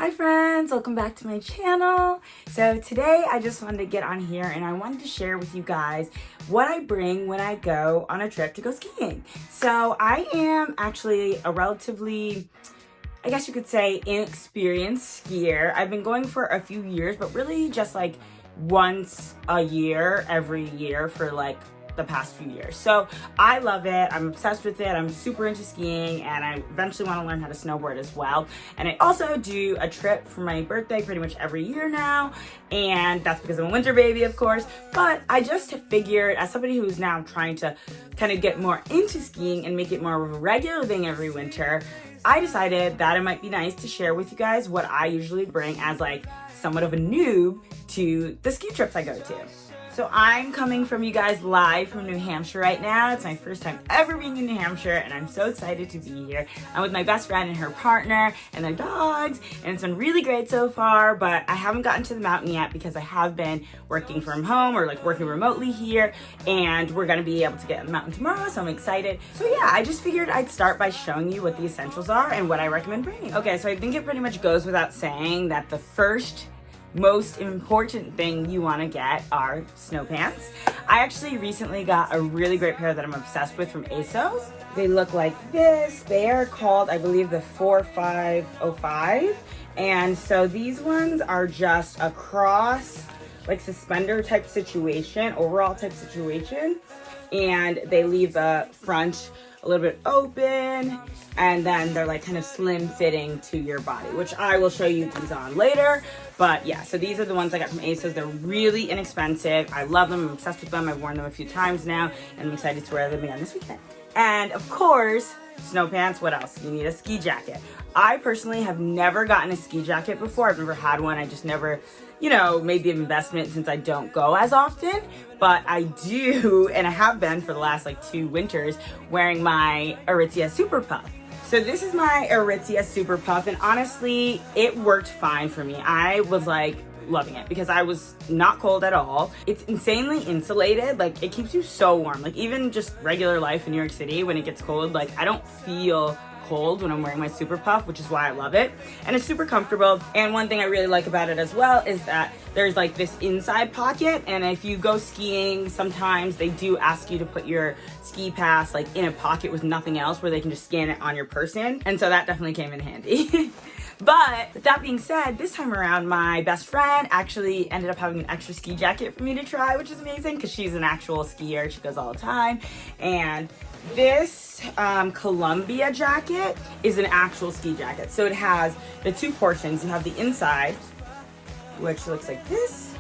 Hi friends, welcome back to my channel. So today I just wanted to get on here and I wanted to share with you guys what I bring when I go on a trip to go skiing. So I am actually a relatively, I guess you could say, inexperienced skier. I've been going for a few years, but really just like once a year, every year for like the past few years. So I love it. I'm obsessed with it. I'm super into skiing and I eventually want to learn how to snowboard as well. And I also do a trip for my birthday pretty much every year now. And that's because I'm a winter baby, of course. But I just figured, as somebody who's now trying to kind of get more into skiing and make it more of a regular thing every winter, I decided that it might be nice to share with you guys what I usually bring as like somewhat of a noob to the ski trips I go to. So I'm coming from you guys live from New Hampshire right now. It's my first time ever being in New Hampshire and I'm so excited to be here. I'm with my best friend and her partner and their dogs and it's been really great so far, but I haven't gotten to the mountain yet because I have been working from home or like working remotely here and we're gonna be able to get on the mountain tomorrow, so I'm excited. So yeah, I just figured I'd start by showing you what the essentials are and what I recommend bringing. Okay, so I think it pretty much goes without saying that the first most important thing you want to get are snow pants. I actually recently got a really great pair that I'm obsessed with from ASOS. They look like this. They are called, I believe, the 4505. And so these ones are just a cross, like suspender type situation, overall type situation. And they leave the front a little bit open and then they're like kind of slim fitting to your body, which I will show you these on later. But yeah, so these are the ones I got from ASOS. They're really inexpensive. I love them. I'm obsessed with them. I've worn them a few times now and I'm excited to wear them again this weekend. And of course, snow pants. What else? You need a ski jacket. I personally have never gotten a ski jacket before. I've never had one. I just never, made the investment since I don't go as often. But I do, and I have been for the last like 2 winters, wearing my Aritzia Super Puff. So this is my Aritzia Super Puff, and honestly, it worked fine for me. I was like loving it because I was not cold at all. It's insanely insulated. Like it keeps you so warm. Like even just regular life in New York City when it gets cold, like I don't feel cold when I'm wearing my Super Puff, which is why I love it. And it's super comfortable. And one thing I really like about it as well is that there's like this inside pocket. And if you go skiing, sometimes they do ask you to put your ski pass like in a pocket with nothing else where they can just scan it on your person. And so that definitely came in handy. But with that being said, this time around, my best friend actually ended up having an extra ski jacket for me to try, which is amazing because she's an actual skier. She goes all the time. And this Columbia jacket is an actual ski jacket. So it has the 2 portions. You have the inside, which looks like this.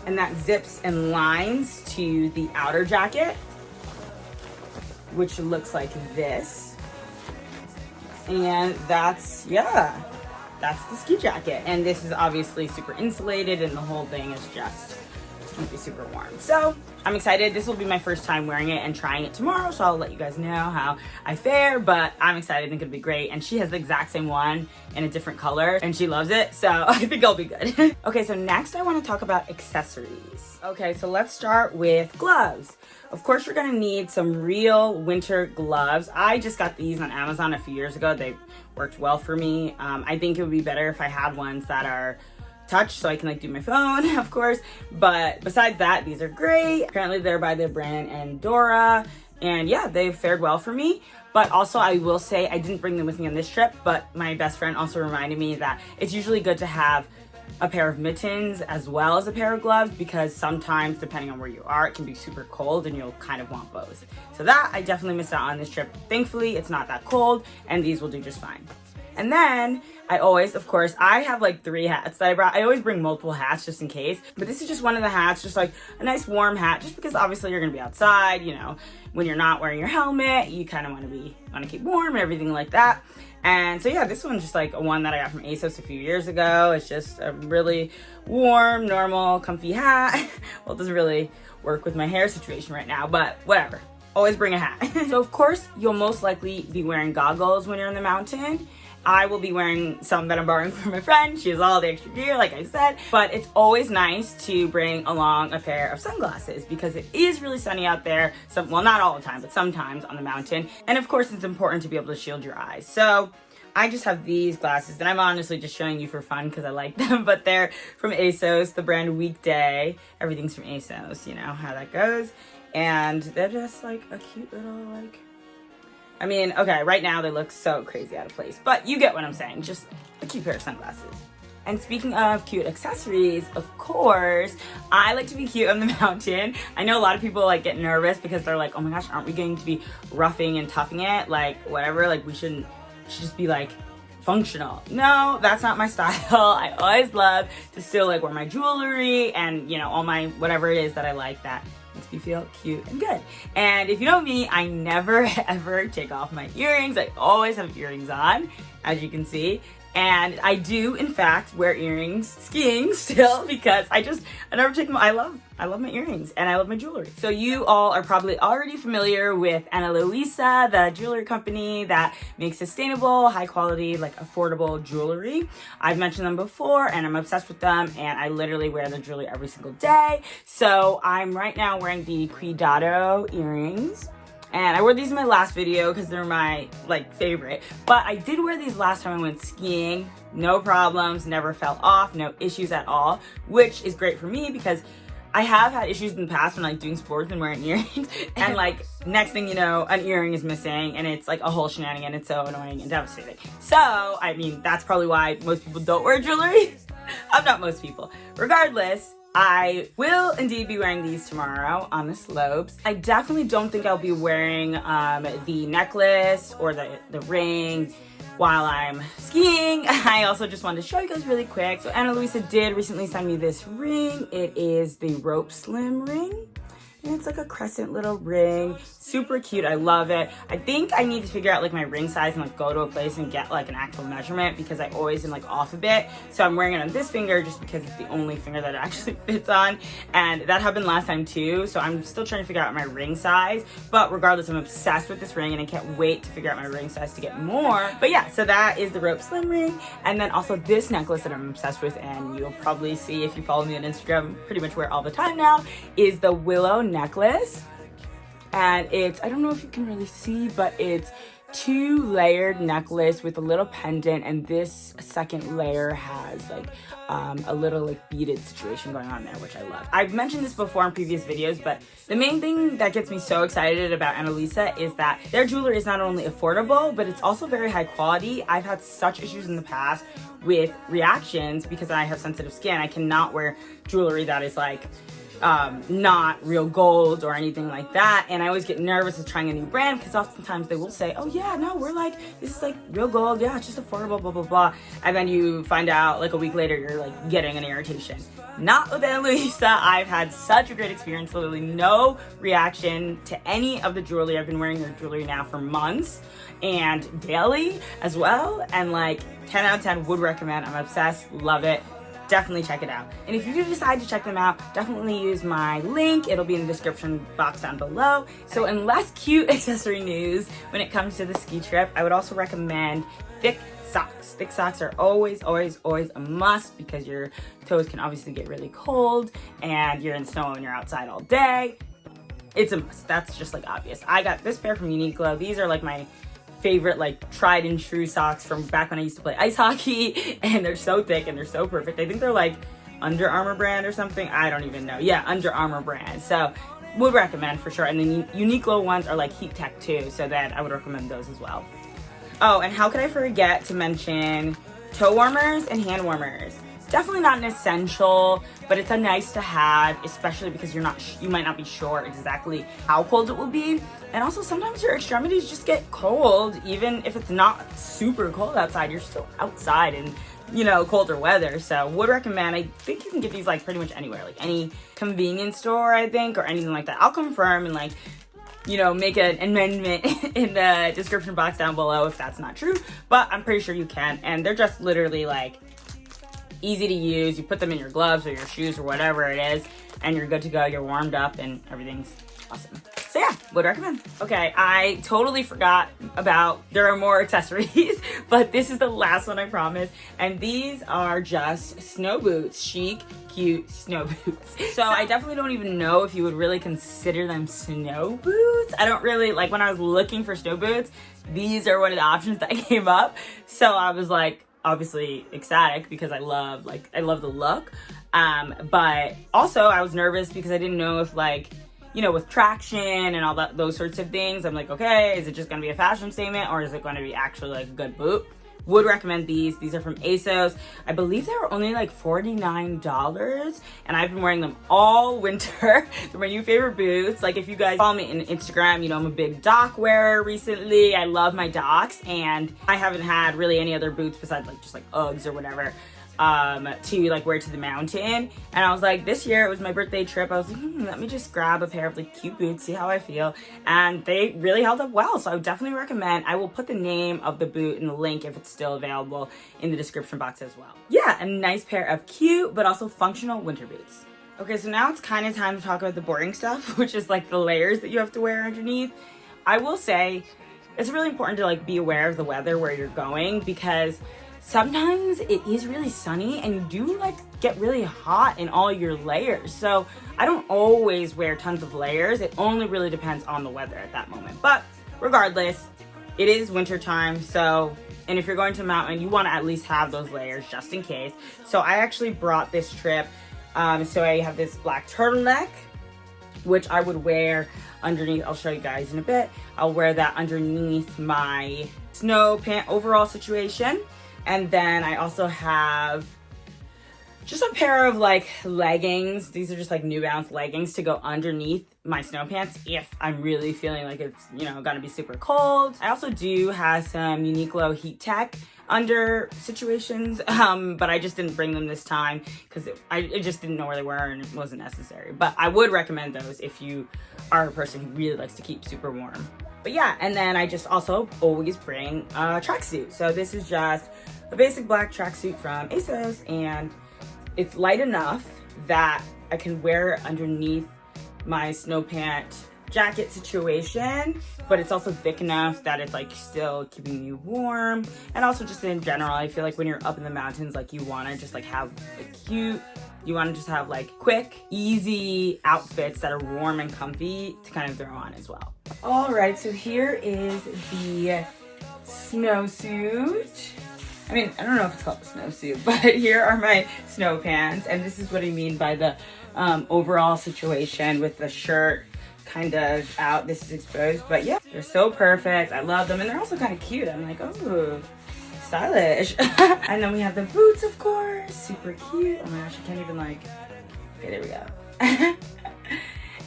And that zips and lines to the outer jacket, which looks like this. And that's the ski jacket. And this is obviously super insulated and the whole thing is just to keep you super warm. So I'm excited. This will be my first time wearing it and trying it tomorrow, so I'll let you guys know how I fare, but I'm excited. I think it'll be great. And she has the exact same one in a different color and she loves it, so I think I'll be good. Okay, so next I want to talk about accessories. Okay, so let's start with gloves. Of course, you're gonna need some real winter gloves. I just got these on Amazon a few years ago. They worked well for me. I think it would be better if I had ones that are touch so I can like do my phone, of course. But besides that, these are great. Apparently they're by the brand Andorra. And yeah, they've fared well for me. But also I will say, I didn't bring them with me on this trip, but my best friend also reminded me that it's usually good to have a pair of mittens as well as a pair of gloves because sometimes depending on where you are, it can be super cold and you'll kind of want both. So that I definitely missed out on this trip. Thankfully, it's not that cold and these will do just fine. And then I always, of course, I have like 3 hats that I brought. I always bring multiple hats just in case, but this is just one of the hats, just like a nice warm hat, just because obviously you're gonna be outside, when you're not wearing your helmet, you kind of want to keep warm and everything like that. And so yeah, this one's just like one that I got from ASOS a few years ago. It's just a really warm, normal, comfy hat. Well, it doesn't really work with my hair situation right now, but whatever. Always bring a hat. So of course, you'll most likely be wearing goggles when you're in the mountain. I will be wearing some that I'm borrowing from my friend. She has all the extra gear, like I said. But it's always nice to bring along a pair of sunglasses because it is really sunny out there. Well, not all the time, but sometimes on the mountain. And of course, it's important to be able to shield your eyes. So I just have these glasses, and I'm honestly just showing you for fun because I like them, but they're from ASOS, the brand Weekday. Everything's from ASOS, you know how that goes. And they're just like a cute little, like, I mean, okay, right now they look so crazy out of place, but you get what I'm saying, just a cute pair of sunglasses. And speaking of cute accessories, of course, I like to be cute on the mountain. I know a lot of people like get nervous because they're like, oh my gosh, aren't we going to be roughing and toughing it? Like, whatever, like we should just be like functional. No, that's not my style. I always love to still like wear my jewelry and, you know, all my whatever it is that I like that makes me feel cute and good. And if you know me, I never ever take off my earrings. I always have earrings on, as you can see. And I do, in fact, wear earrings skiing still because I never take them. I love my earrings and I love my jewelry. So you all are probably already familiar with Ana Luisa, the jewelry company that makes sustainable, high quality, like affordable jewelry. I've mentioned them before and I'm obsessed with them and I literally wear their jewelry every single day. So I'm right now wearing the Cuidado earrings. And I wore these in my last video because they're my like favorite. But I did wear these last time I went skiing. No problems, never fell off, no issues at all, which is great for me because I have had issues in the past when like doing sports and wearing earrings. And like next thing you know, an earring is missing and it's like a whole shenanigan. It's so annoying and devastating. So, I mean, that's probably why most people don't wear jewelry. I'm not most people. Regardless, I will indeed be wearing these tomorrow on the slopes. I definitely don't think I'll be wearing the necklace or the ring while I'm skiing. I also just wanted to show you guys really quick. So Ana Luisa did recently send me this ring. It is the rope slim ring. And it's like a crescent little ring, super cute, I love it. I think I need to figure out like my ring size and like go to a place and get like an actual measurement because I always am like off a bit. So I'm wearing it on this finger just because it's the only finger that it actually fits on. And that happened last time too, so I'm still trying to figure out my ring size. But regardless, I'm obsessed with this ring and I can't wait to figure out my ring size to get more. But yeah, so that is the rope slim ring. And then also this necklace that I'm obsessed with, and you'll probably see if you follow me on Instagram, pretty much wear it all the time now, is the willow necklace. And it's, I don't know if you can really see, but it's 2-layered necklace with a little pendant, and this second layer has like a little like beaded situation going on there, which I love. I've mentioned this before in previous videos, but the main thing that gets me so excited about Ana Luisa is that their jewelry is not only affordable, but it's also very high quality. I've had such issues in the past with reactions because I have sensitive skin. I cannot wear jewelry that is like not real gold or anything like that, and I always get nervous of trying a new brand because oftentimes they will say, oh yeah, no, we're like, this is like real gold, yeah, it's just affordable, blah blah blah, and then you find out like a week later you're like getting an irritation. Not with Ana Luisa. I've had such a great experience, literally no reaction to any of the jewelry. I've been wearing their jewelry now for months and daily as well, and like 10 out of 10 would recommend. I'm obsessed, love it. Definitely check it out. And if you do decide to check them out, definitely use my link. It'll be in the description box down below. So in less cute accessory news, when it comes to the ski trip, I would also recommend thick socks. Thick socks are always, always, always a must because your toes can obviously get really cold and you're in snow and you're outside all day. It's a must. That's just like obvious. I got this pair from Uniqlo. These are like my favorite like tried and true socks from back when I used to play ice hockey, and they're so thick and they're so perfect. I think they're like Under Armour brand or something. I don't even know. Yeah, Under Armour brand. So would recommend for sure. And then Uniqlo ones are like heat tech too, so that I would recommend those as well. Oh, and how could I forget to mention toe warmers and hand warmers? Definitely not an essential, but it's a nice to have, especially because you might not be sure exactly how cold it will be. And also sometimes your extremities just get cold, even if it's not super cold outside, you're still outside in, you know, colder weather. So would recommend. I think you can get these like pretty much anywhere, like any convenience store, I think, or anything like that. I'll confirm and like, you know, make an amendment in the description box down below if that's not true, but I'm pretty sure you can. And they're just literally like easy to use. You put them in your gloves or your shoes or whatever it is, and you're good to go. You're warmed up and everything's awesome. So yeah, would recommend. Okay, I totally forgot about, there are more accessories, but this is the last one, I promise. And these are just snow boots, chic, cute snow boots. So I definitely don't even know if you would really consider them snow boots. I don't really, like, when I was looking for snow boots, these are one of the options that came up. So I was like, obviously ecstatic because I love the look. But also I was nervous because I didn't know if, like, you know, with traction and all that, those sorts of things, I'm like, okay, is it just gonna be a fashion statement or is it gonna be actually like a good boot? Would recommend these. These are from ASOS. I believe they were only like $49 and I've been wearing them all winter. They're my new favorite boots. Like, if you guys follow me on Instagram, you know I'm a big dock wearer recently. I love my docks and I haven't had really any other boots besides like just like Uggs or whatever to like wear to the mountain. And I was like, this year it was my birthday trip. I was like, let me just grab a pair of like cute boots, see how I feel. And they really held up well. So I would definitely recommend. I will put the name of the boot and the link if it's still available in the description box as well. Yeah, a nice pair of cute but also functional winter boots. Okay, so now it's kind of time to talk about the boring stuff, which is like the layers that you have to wear underneath. I will say it's really important to like be aware of the weather where you're going, because sometimes it is really sunny and you do like get really hot in all your layers. So I don't always wear tons of layers. It only really depends on the weather at that moment. But regardless, it is winter time. So, and if you're going to a mountain, you want to at least have those layers just in case. So I actually brought this trip. So I have this black turtleneck, which I would wear underneath. I'll show you guys in a bit. I'll wear that underneath my snow pant overall situation. And then I also have just a pair of like leggings. These are just like New Balance leggings to go underneath my snow pants if I'm really feeling like it's, you know, gonna be super cold. I also do have some Uniqlo heat tech under situations, but I just didn't bring them this time because I just didn't know where they were and it wasn't necessary. But I would recommend those if you are a person who really likes to keep super warm. But yeah, and then I just also always bring a tracksuit. So this is just a basic black tracksuit from ASOS, and it's light enough that I can wear it underneath my snow pant jacket situation, but it's also thick enough that it's like still keeping you warm. And also just in general, I feel like when you're up in the mountains, like you want to just like have a cute, you want to just have like quick, easy outfits that are warm and comfy to kind of throw on as well. All right, so here is the snowsuit. I mean, I don't know if it's called a snowsuit, but here are my snow pants. And this is what I mean by the overall situation with the shirt kind of out. This is exposed, but yeah, they're so perfect. I love them. And they're also kind of cute. I'm like, oh, stylish. And then we have the boots, of course. Super cute. Oh my gosh, I can't even like, okay, there we go.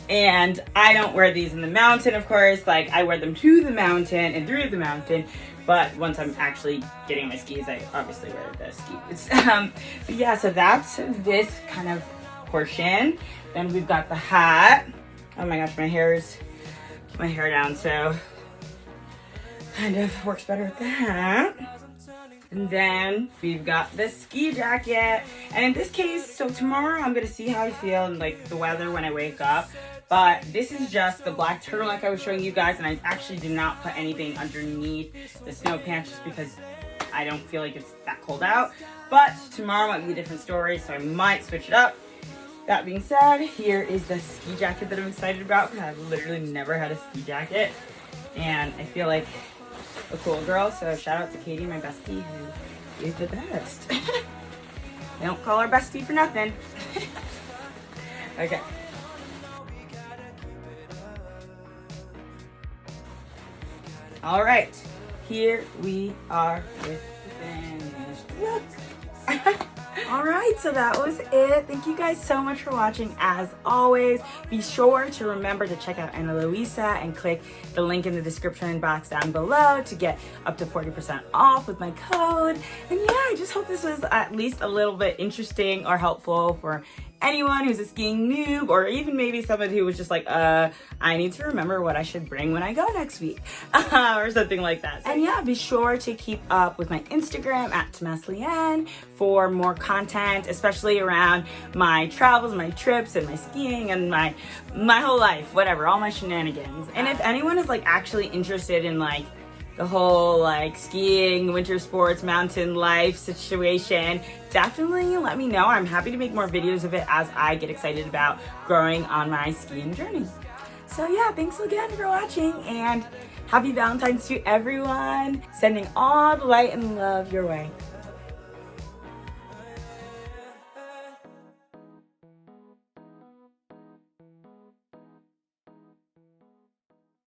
And I don't wear these in the mountain, of course. Like, I wear them to the mountain and through the mountain. But once I'm actually getting my skis, I obviously wear the ski boots. But yeah, so that's this kind of portion. Then we've got the hat. Oh my gosh, my hair down, so kind of works better with that. And then we've got the ski jacket. And in this case, so tomorrow I'm gonna see how I feel and like the weather when I wake up. But this is just the black turtleneck I was showing you guys, and I actually did not put anything underneath the snow pants just because I don't feel like it's that cold out. But tomorrow might be a different story, so I might switch it up. That being said, here is the ski jacket that I'm excited about because I've literally never had a ski jacket. And I feel like a cool girl, so shout out to Katie, my bestie, who is the best. I don't call her bestie for nothing. Okay. All right, here we are with the finished look. All right, so that was it. Thank you guys so much for watching. As always, be sure to remember to check out Ana Luisa and click the link in the description box down below to get up to 40% off with my code. And yeah, I just hope this was at least a little bit interesting or helpful for anyone who's a skiing noob, or even maybe somebody who was just like, I need to remember what I should bring when I go next week, or something like that. And yeah, be sure to keep up with my Instagram at @TomasLeanne for more content, especially around my travels, my trips, and my skiing, and my whole life, whatever, all my shenanigans. And if anyone is like actually interested in like the whole like skiing, winter sports, mountain life situation, definitely let me know. I'm happy to make more videos of it as I get excited about growing on my skiing journey. So yeah, thanks again for watching, and happy Valentine's to everyone. Sending all the light and love your way.